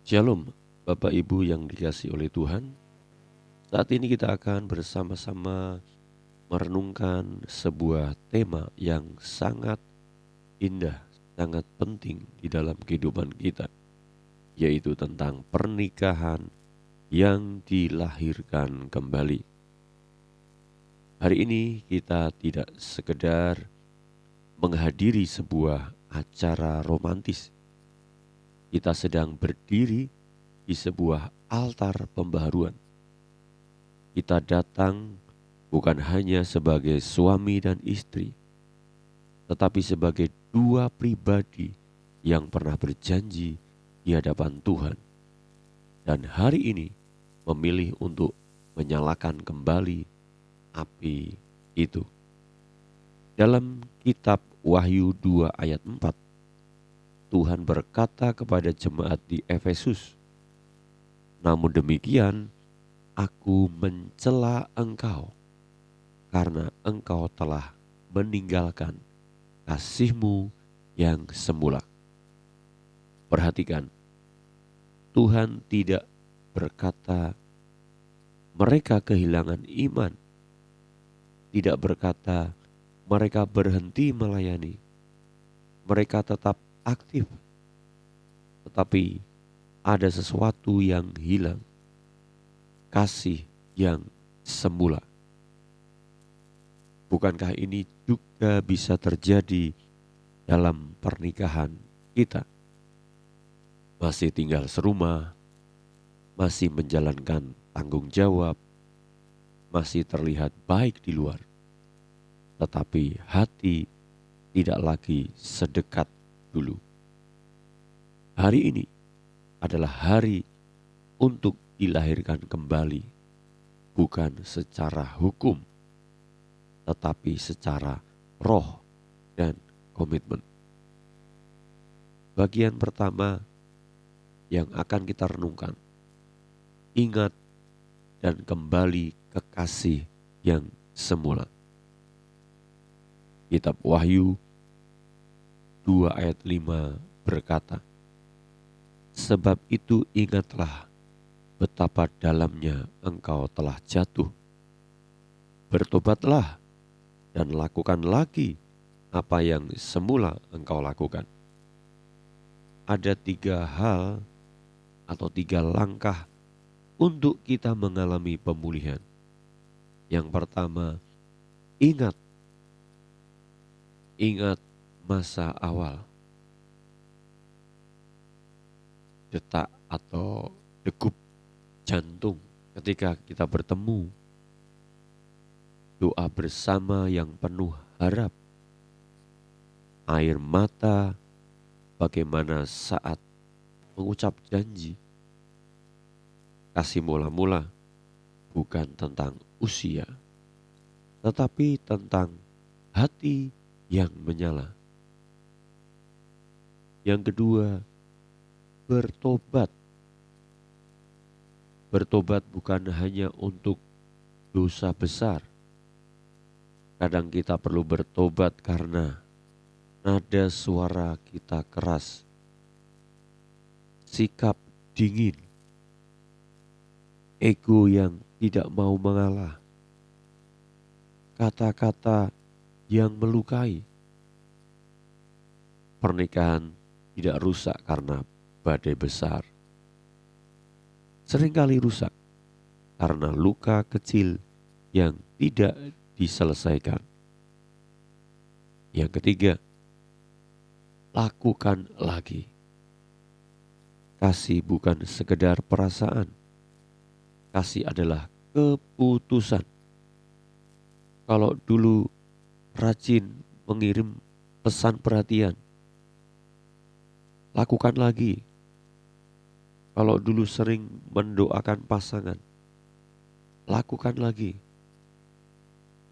Shalom, Bapak Ibu yang dikasihi oleh Tuhan. Saat ini kita akan bersama-sama merenungkan sebuah tema yang sangat indah, sangat penting di dalam kehidupan kita, yaitu tentang pernikahan yang dilahirkan kembali. Hari ini kita tidak sekedar menghadiri sebuah acara romantis. Kita sedang berdiri di sebuah altar pembaharuan. Kita datang bukan hanya sebagai suami dan istri, tetapi sebagai dua pribadi yang pernah berjanji di hadapan Tuhan. Dan hari ini memilih untuk menyalakan kembali api itu. Dalam kitab Wahyu 2 ayat 4, Tuhan berkata kepada jemaat di Efesus, "Namun demikian, aku mencela engkau karena engkau telah meninggalkan kasihmu yang semula." Perhatikan, Tuhan tidak berkata mereka kehilangan iman, tidak berkata mereka berhenti melayani, mereka tetap aktif, tetapi ada sesuatu yang hilang, kasih yang semula. Bukankah ini juga bisa terjadi dalam pernikahan kita? Masih tinggal serumah, masih menjalankan tanggung jawab, masih terlihat baik di luar, tetapi hati tidak lagi sedekat dulu. Hari ini adalah hari untuk dilahirkan kembali, bukan secara hukum, tetapi secara roh dan komitmen. Bagian pertama yang akan kita renungkan, ingat dan kembali ke kasih yang semula. Kitab Wahyu 2 ayat 5 berkata, "Sebab itu ingatlah betapa dalamnya engkau telah jatuh. Bertobatlah dan lakukan lagi apa yang semula engkau lakukan." Ada 3 hal atau 3 langkah untuk kita mengalami pemulihan. Yang pertama, ingat masa awal. Detak atau degup jantung ketika kita bertemu. Doa bersama yang penuh harap. Air mata bagaimana saat mengucap janji. Kasih mula-mula bukan tentang usia, tetapi tentang hati yang menyala. Yang kedua, bertobat. Bertobat bukan hanya untuk dosa besar. Kadang kita perlu bertobat karena nada suara kita keras, sikap dingin, ego yang tidak mau mengalah, kata-kata yang melukai. Pernikahan tidak rusak karena badai besar. Seringkali rusak karena luka kecil yang tidak diselesaikan. Yang ketiga, lakukan lagi. Kasih bukan sekedar perasaan. Kasih adalah keputusan. Kalau dulu rajin mengirim pesan perhatian, lakukan lagi. Kalau dulu sering mendoakan pasangan, lakukan lagi.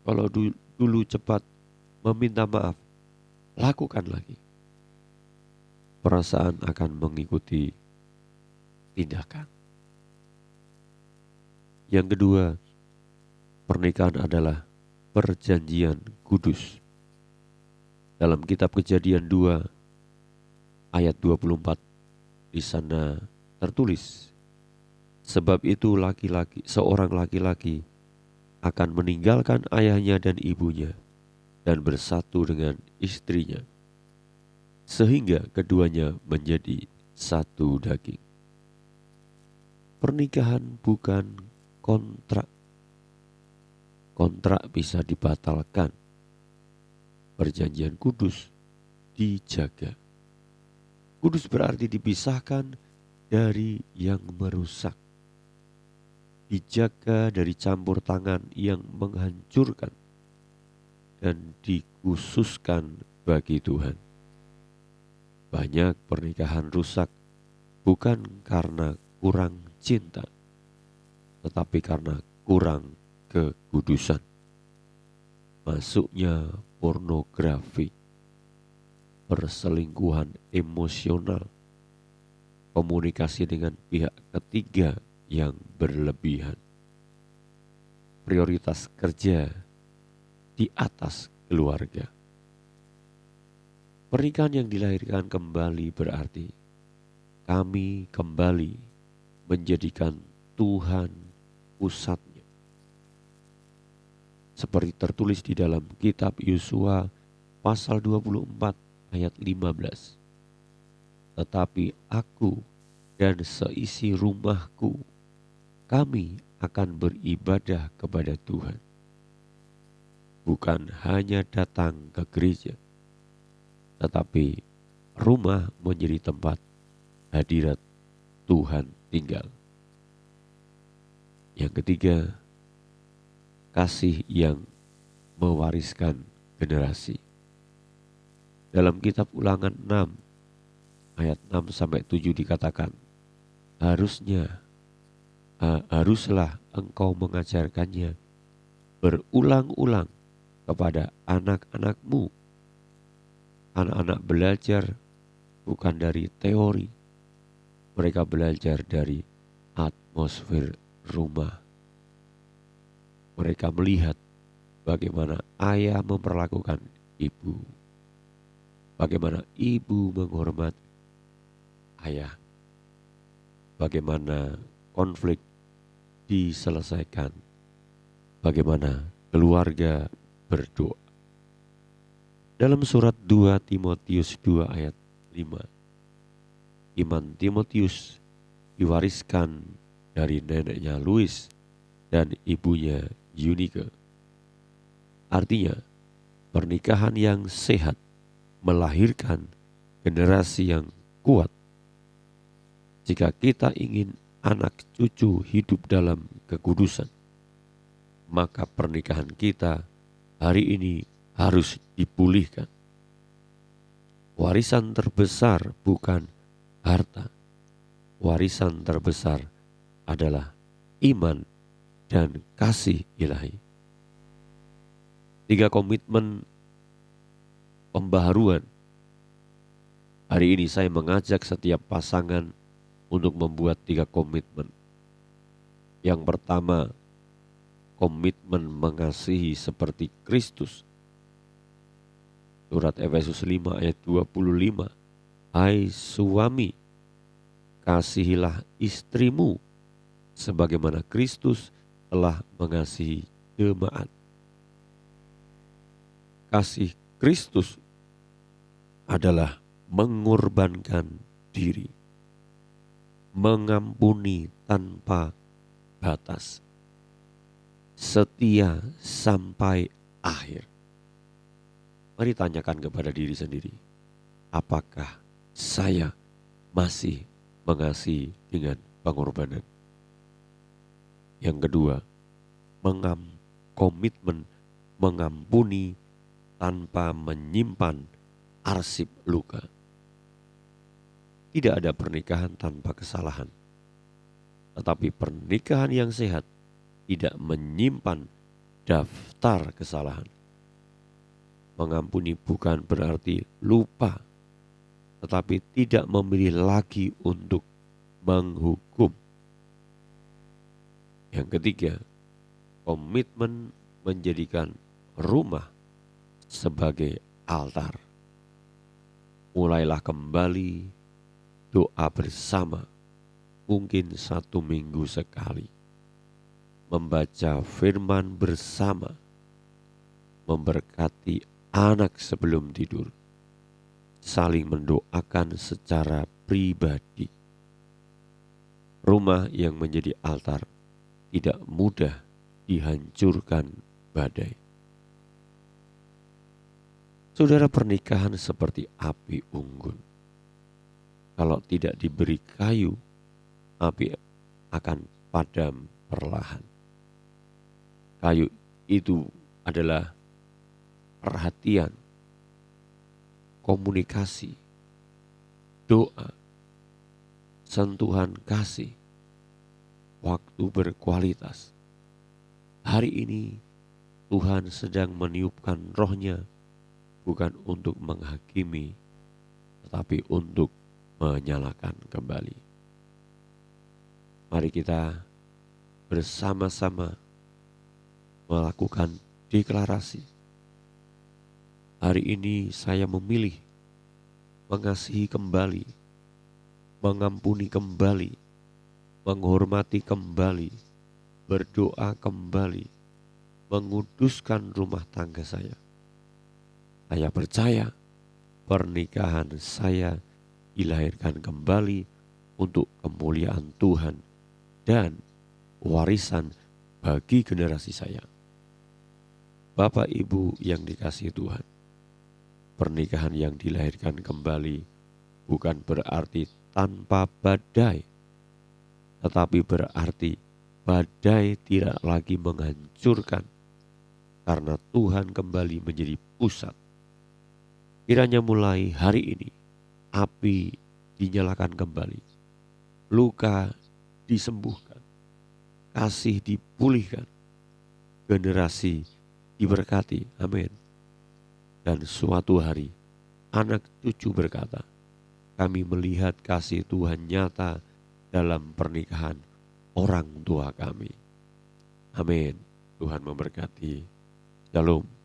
Kalau dulu cepat meminta maaf, lakukan lagi. Perasaan akan mengikuti tindakan. Yang kedua, pernikahan adalah perjanjian kudus. Dalam kitab Kejadian 2 ayat 24, di sana tertulis, sebab itu seorang laki-laki akan meninggalkan ayahnya dan ibunya dan bersatu dengan istrinya, sehingga keduanya menjadi satu daging. Pernikahan bukan kontrak. Kontrak bisa dibatalkan. Perjanjian kudus dijaga. Kudus berarti dipisahkan dari yang merusak. Dijaga dari campur tangan yang menghancurkan dan dikhususkan bagi Tuhan. Banyak pernikahan rusak bukan karena kurang cinta, tetapi karena kurang kekudusan. Masuknya pornografi, perselingkuhan emosional, komunikasi dengan pihak ketiga yang berlebihan, prioritas kerja di atas keluarga. Pernikahan yang dilahirkan kembali berarti kami kembali menjadikan Tuhan pusatnya. Seperti tertulis di dalam kitab Yosua pasal 24 ayat 15. Tetapi aku dan seisi rumahku, kami akan beribadah kepada Tuhan. Bukan hanya datang ke gereja, tetapi rumah menjadi tempat hadirat Tuhan tinggal. Yang ketiga, kasih yang mewariskan generasi. Dalam kitab Ulangan 6 ayat 6 sampai 7 dikatakan, haruslah engkau mengajarkannya berulang-ulang kepada anak-anakmu. Anak-anak belajar bukan dari teori, mereka belajar dari atmosfer rumah. Mereka melihat bagaimana ayah memperlakukan ibu, bagaimana ibu menghormati ayah, bagaimana konflik diselesaikan, bagaimana keluarga berdoa. Dalam surat 2 Timotius 2 ayat 5, iman Timotius diwariskan dari neneknya Louis dan ibunya Eunike. Artinya, pernikahan yang sehat melahirkan generasi yang kuat. Jika kita ingin anak cucu hidup dalam kekudusan, maka pernikahan kita hari ini harus dipulihkan. Warisan terbesar bukan harta. Warisan terbesar adalah iman dan kasih ilahi. 3 komitmen pembaharuan. Hari ini saya mengajak setiap pasangan untuk membuat 3 komitmen. Yang pertama, komitmen mengasihi seperti Kristus. Surat Efesus 5 ayat 25. Hai suami, kasihilah istrimu sebagaimana Kristus telah mengasihi jemaat. Kasih Kristus adalah mengorbankan diri, mengampuni tanpa batas, setia sampai akhir. Mari tanyakan kepada diri sendiri, apakah saya masih mengasihi dengan pengorbanan? Yang kedua, komitmen mengampuni tanpa menyimpan arsip luka. Tidak ada pernikahan tanpa kesalahan, tetapi pernikahan yang sehat tidak menyimpan daftar kesalahan. Mengampuni bukan berarti lupa, tetapi tidak memilih lagi untuk menghukum. Yang ketiga, komitmen menjadikan rumah sebagai altar. Mulailah kembali doa bersama mungkin 1 minggu sekali, membaca firman bersama, memberkati anak sebelum tidur, saling mendoakan secara pribadi. Rumah yang menjadi altar tidak mudah dihancurkan badai. Saudara, pernikahan seperti api unggun. Kalau tidak diberi kayu, api akan padam perlahan. Kayu itu adalah perhatian, komunikasi, doa, sentuhan kasih, waktu berkualitas. Hari ini Tuhan sedang meniupkan roh-Nya, bukan untuk menghakimi, tetapi untuk menyalakan kembali. Mari kita bersama-sama melakukan deklarasi. Hari ini saya memilih mengasihi kembali, mengampuni kembali, menghormati kembali, berdoa kembali, menguduskan rumah tangga saya. Saya percaya pernikahan saya dilahirkan kembali untuk kemuliaan Tuhan dan warisan bagi generasi saya. Bapak Ibu yang dikasihi Tuhan, pernikahan yang dilahirkan kembali bukan berarti tanpa badai, tetapi berarti badai tidak lagi menghancurkan karena Tuhan kembali menjadi pusat. Kiranya mulai hari ini api dinyalakan kembali, luka disembuhkan, kasih dipulihkan, generasi diberkati. Amin. Dan suatu hari anak cucu berkata, kami melihat kasih Tuhan nyata dalam pernikahan orang tua kami. Amin. Tuhan memberkati. Shalom.